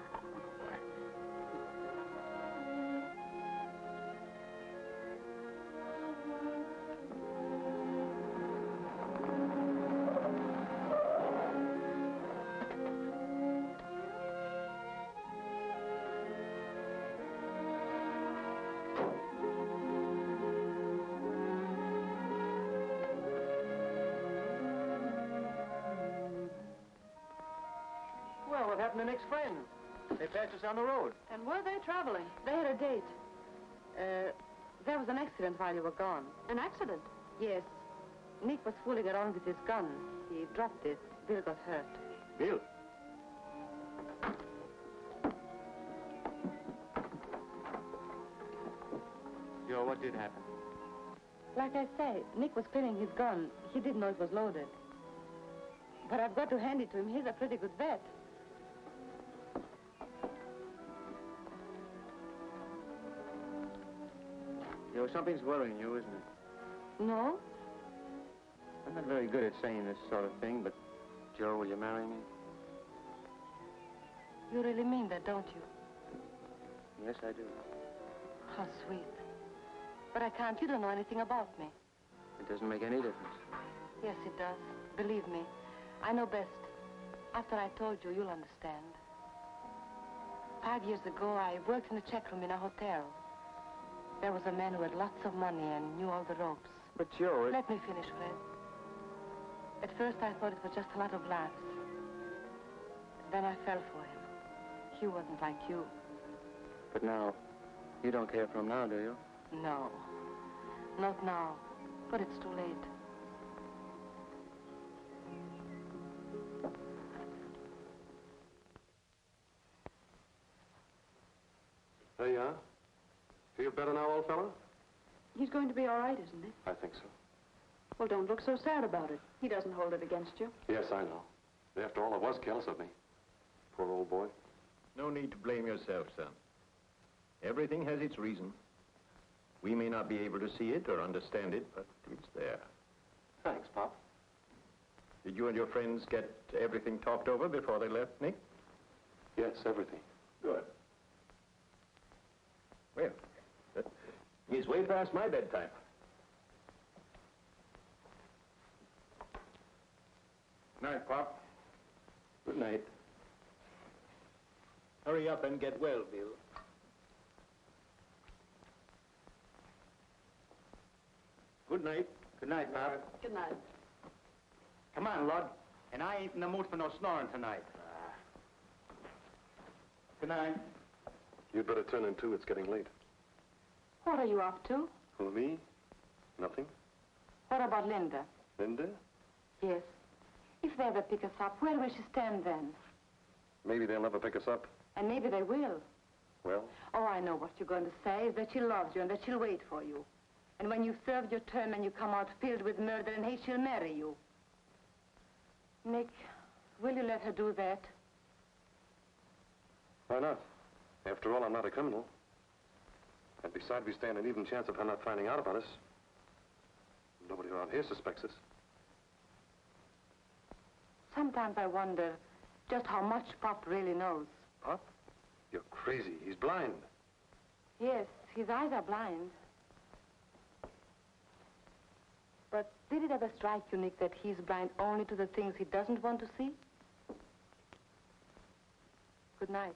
Well, what happened to Nick's friends? They passed us on the road. And were they traveling? They had a date. There was an accident while you were gone. An accident? Yes. Nick was fooling around with his gun. He dropped it. Bill got hurt. Bill? Joe, what did happen? Like I say, Nick was cleaning his gun. He didn't know it was loaded. But I've got to hand it to him. He's a pretty good vet. Joe, something's worrying you, isn't it? No? I'm not very good at saying this sort of thing, but, Joe, will you marry me? You really mean that, don't you? Yes, I do. How sweet. But I can't. You don't know anything about me. It doesn't make any difference. Yes, it does. Believe me. I know best. After I told you, you'll understand. 5 years ago, I worked in a check room in a hotel. There was a man who had lots of money and knew all the ropes. But, Joe, Let me finish, Fred. At first, I thought it was just a lot of laughs. Then I fell for him. He wasn't like you. But now, you don't care for him now, do you? No. Not now. But it's too late. There you are. Feel better now, old fella? He's going to be all right, isn't he? I think so. Well, don't look so sad about it. He doesn't hold it against you. Yes, I know. After all, it was careless of me. Poor old boy. No need to blame yourself, son. Everything has its reason. We may not be able to see it or understand it, but it's there. Thanks, Pop. Did you and your friends get everything talked over before they left, Nick? Yes, everything. Good. Well, it's way past my bedtime. Night, Pop. Good night. Hurry up and get well, Bill. Good night. Good night, Pop. Good night. Come on, Lud. And I ain't in the mood for no snoring tonight. Good night. You'd better turn in, too. It's getting late. What are you off to? Who, me? Nothing. What about Linda? Linda? Yes. If they ever pick us up, where will she stand then? Maybe they'll never pick us up. And maybe they will. Well? Oh, I know what you're going to say, is that she loves you and that she'll wait for you. And when you've served your term and you come out filled with murder and hate, she'll marry you. Nick, will you let her do that? Why not? After all, I'm not a criminal. And besides, we stand an even chance of her not finding out about us. Nobody around here suspects us. Sometimes I wonder just how much Pop really knows. Pop? You're crazy. He's blind. Yes, his eyes are blind. But did it ever strike you, Nick, that he's blind only to the things he doesn't want to see? Good night.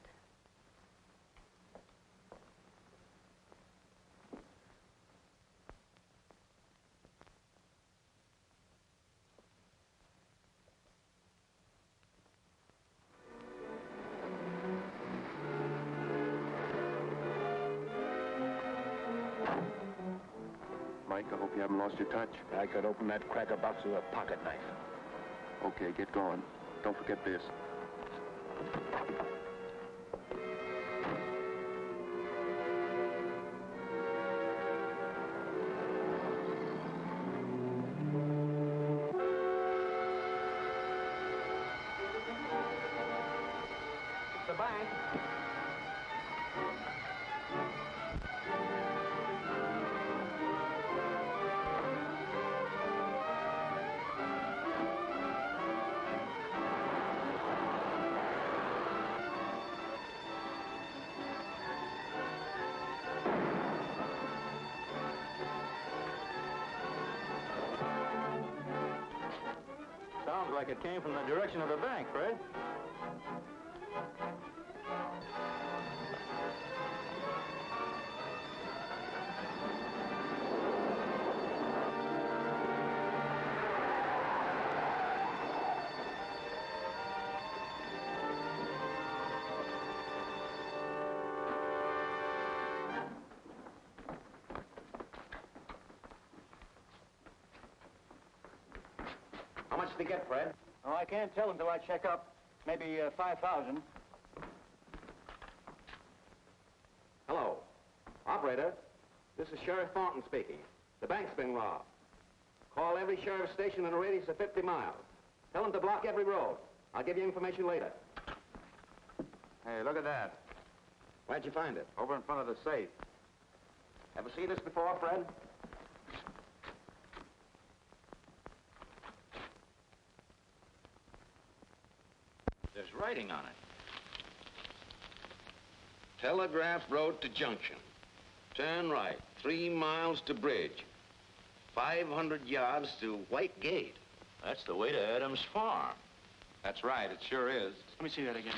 Mike, I hope you haven't lost your touch. I could open that cracker box with a pocket knife. Okay, get going. Don't forget this. The bank. Sounds like it came from the direction of the bank, Fred. How much did he get, Fred? Oh, I can't tell until I check up. Maybe 5,000. Hello. Operator, this is Sheriff Thornton speaking. The bank's been robbed. Call every sheriff's station in a radius of 50 miles. Tell them to block every road. I'll give you information later. Hey, look at that. Where'd you find it? Over in front of the safe. Ever see this before, Fred? There's writing on it. Telegraph Road to Junction. Turn right, 3 miles to Bridge. 500 yards to White Gate. That's the way to Adams Farm. That's right, it sure is. Let me see that again.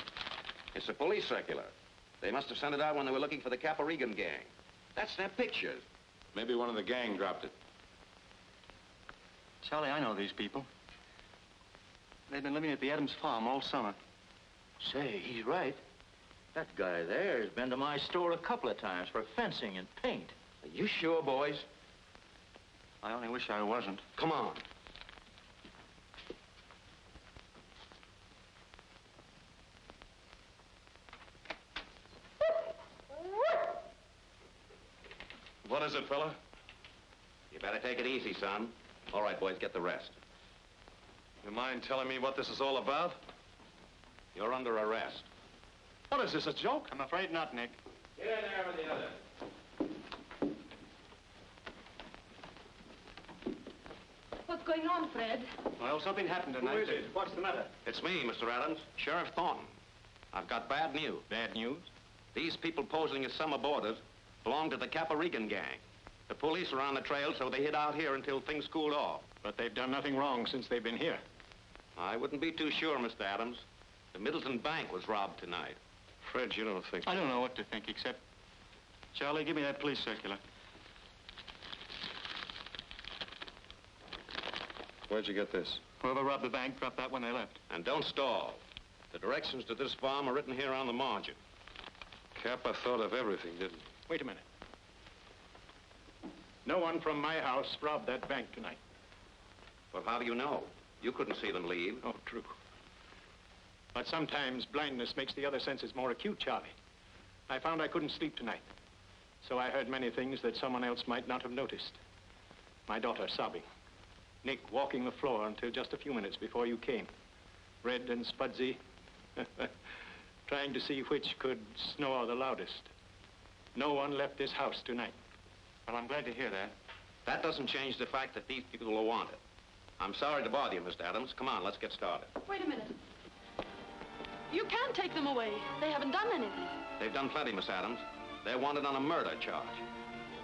It's a police circular. They must have sent it out when they were looking for the Caporigan gang. That's their pictures. Maybe one of the gang dropped it. Charlie, I know these people. They've been living at the Adams Farm all summer. Say, he's right. That guy there has been to my store a couple of times for fencing and paint. Are you sure, boys? I only wish I wasn't. Come on. What is it, fella? You better take it easy, son. All right, boys, get the rest. You mind telling me what this is all about? You're under arrest. What is this, a joke? I'm afraid not, Nick. Get in there with the others. What's going on, Fred? Well, something happened tonight. Who is it? What's the matter? It's me, Mr. Adams, Sheriff Thornton. I've got bad news. Bad news? These people posing as summer boarders belong to the Caporigan gang. The police are on the trail, so they hid out here until things cooled off. But they've done nothing wrong since they've been here. I wouldn't be too sure, Mr. Adams. The Middleton Bank was robbed tonight. Fred, you don't think... I don't know what to think, except... Charlie, give me that police circular. Where'd you get this? Whoever robbed the bank dropped that when they left. And don't stall. The directions to this farm are written here on the margin. Kappa thought of everything, didn't he? Wait a minute. No one from my house robbed that bank tonight. Well, how do you know? You couldn't see them leave. Oh, true. But sometimes blindness makes the other senses more acute, Charlie. I found I couldn't sleep tonight. So I heard many things that someone else might not have noticed. My daughter sobbing. Nick walking the floor until just a few minutes before you came. Red and spudsy. Trying to see which could snore the loudest. No one left this house tonight. Well, I'm glad to hear that. That doesn't change the fact that these people are wanted. I'm sorry to bother you, Mr. Adams. Come on, let's get started. Wait a minute. You can't take them away. They haven't done anything. They've done plenty, Miss Adams. They're wanted on a murder charge.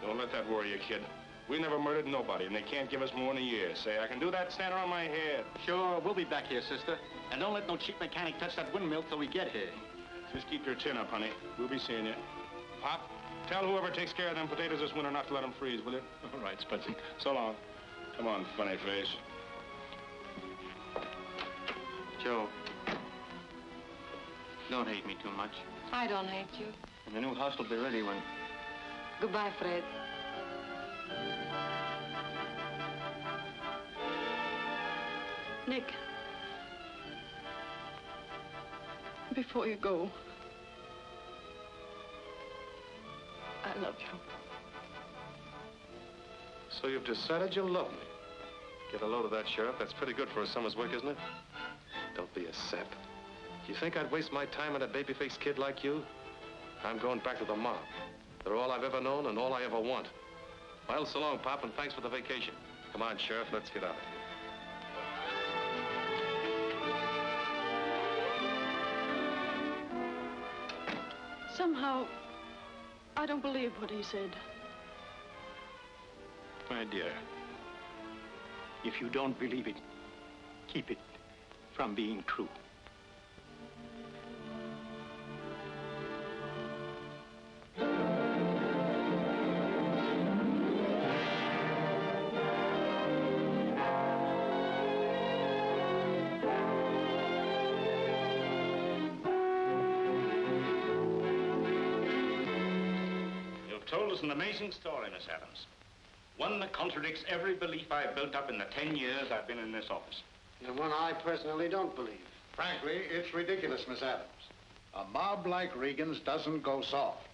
Don't let that worry you, kid. We never murdered nobody, and they can't give us more than a year. Say, I can do that standing on my head. Sure, we'll be back here, sister. And don't let no cheap mechanic touch that windmill till we get here. Just keep your chin up, honey. We'll be seeing you. Pop, tell whoever takes care of them potatoes this winter not to let them freeze, will you? All right, Spudson. So long. Come on, funny face. Joe, don't hate me too much. I don't hate you. And the new house will be ready when... Goodbye, Fred. Nick, before you go, I love you. So you've decided you love me. Get a load of that, Sheriff. That's pretty good for a summer's work, isn't it? Don't be a sap. Do you think I'd waste my time on a baby-faced kid like you? I'm going back to the mob. They're all I've ever known and all I ever want. Well, so long, Pop, and thanks for the vacation. Come on, Sheriff, let's get out of here. Somehow, I don't believe what he said. My dear, if you don't believe it, keep it from being true. Told us an amazing story, Miss Adams. One that contradicts every belief I've built up in the 10 years I've been in this office. And one I personally don't believe. Frankly, it's ridiculous, Miss Adams. A mob like Regan's doesn't go soft.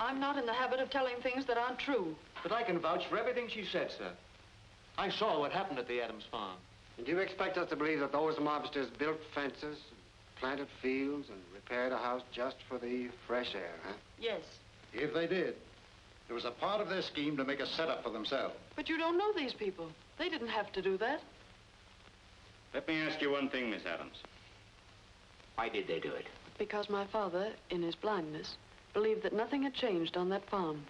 I'm not in the habit of telling things that aren't true. But I can vouch for everything she said, sir. I saw what happened at the Adams farm. And do you expect us to believe that those mobsters built fences, planted fields, and repaired a house just for the fresh air, huh? Yes. If they did, it was a part of their scheme to make a setup for themselves. But you don't know these people. They didn't have to do that. Let me ask you one thing, Miss Adams. Why did they do it? Because my father, in his blindness, believed that nothing had changed on that farm.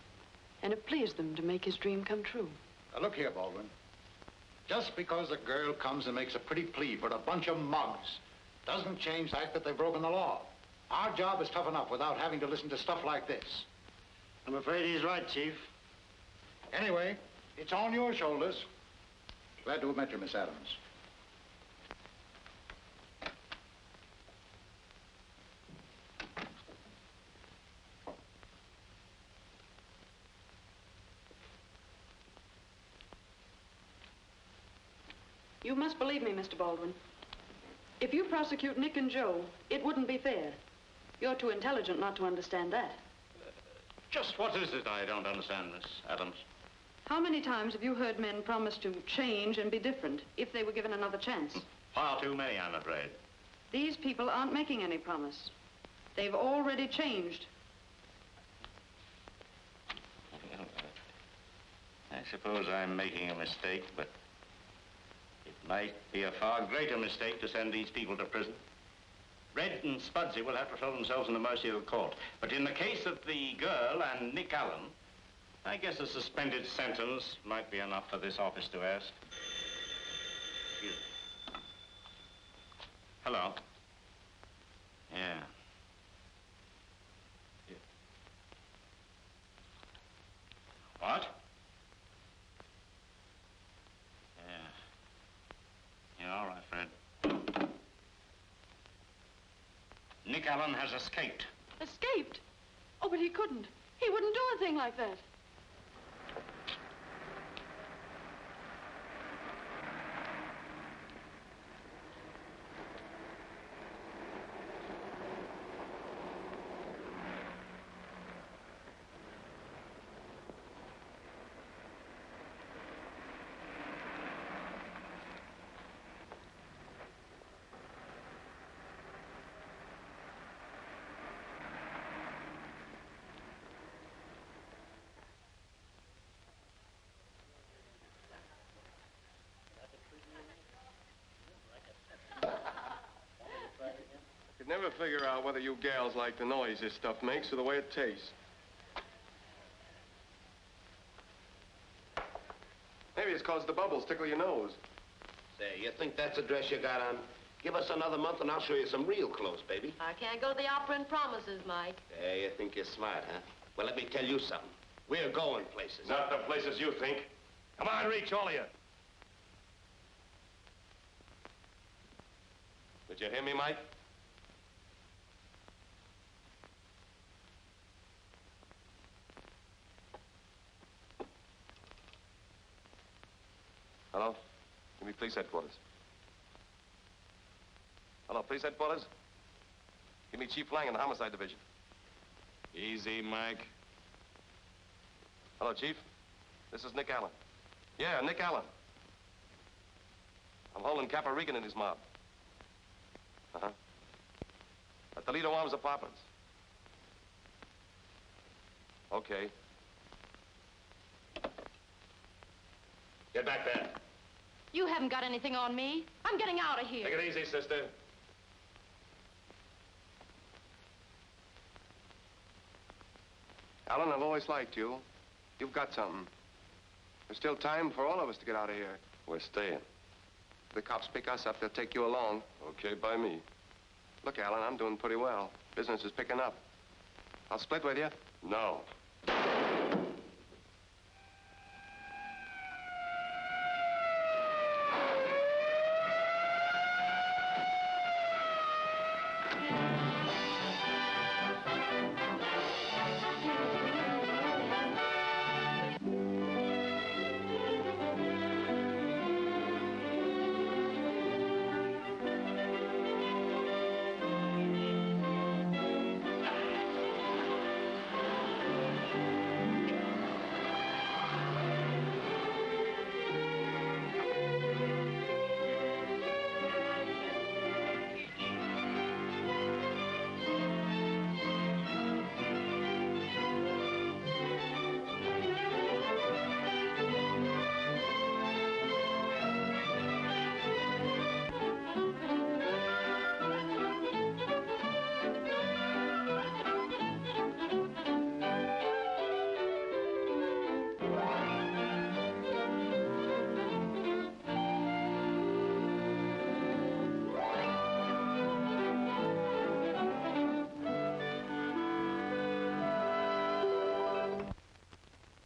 And it pleased them to make his dream come true. Now, look here, Baldwin. Just because a girl comes and makes a pretty plea for a bunch of mugs doesn't change the fact that they've broken the law. Our job is tough enough without having to listen to stuff like this. I'm afraid he's right, Chief. Anyway, it's on your shoulders. Glad to have met you, Miss Adams. You must believe me, Mr. Baldwin. If you prosecute Nick and Joe, it wouldn't be fair. You're too intelligent not to understand that. Just what is it I don't understand, Miss Adams? How many times have you heard men promise to change and be different if they were given another chance? Far too many, I'm afraid. These people aren't making any promise. They've already changed. Well, I suppose I'm making a mistake, but it might be a far greater mistake to send these people to prison. Red and Spudsy will have to throw themselves in the mercy of the court. But in the case of the girl and Nick Allen, I guess a suspended sentence might be enough for this office to ask. Excuse me. Hello. Yeah. What? Yeah, all right, Fred. Nick Allen has escaped. Escaped? Oh, but he couldn't. He wouldn't do a thing like that. figure out whether you gals like the noise this stuff makes or the way it tastes. Maybe it's 'cause the bubbles tickle your nose. Say, you think that's a dress you got on? Give us another month and I'll show you some real clothes, baby. I can't go to the opera and promises, Mike. Yeah, you think you're smart, huh? Well, let me tell you something. We're going places. Not the places you think. Come on, reach, all of you. Did you hear me, Mike? Hello? Give me police headquarters. Hello, police headquarters? Give me Chief Lang in the homicide division. Easy, Mike. Hello, Chief. This is Nick Allen. Yeah, Nick Allen. I'm holding Capper Regan and his mob. Uh-huh. At Toledo Arms Apartments. Okay. Get back there. You haven't got anything on me. I'm getting out of here. Take it easy, sister. Alan, I've always liked you. You've got something. There's still time for all of us to get out of here. We're staying. If the cops pick us up, they'll take you along. Okay, by me. Look, Alan, I'm doing pretty well. Business is picking up. I'll split with you. No.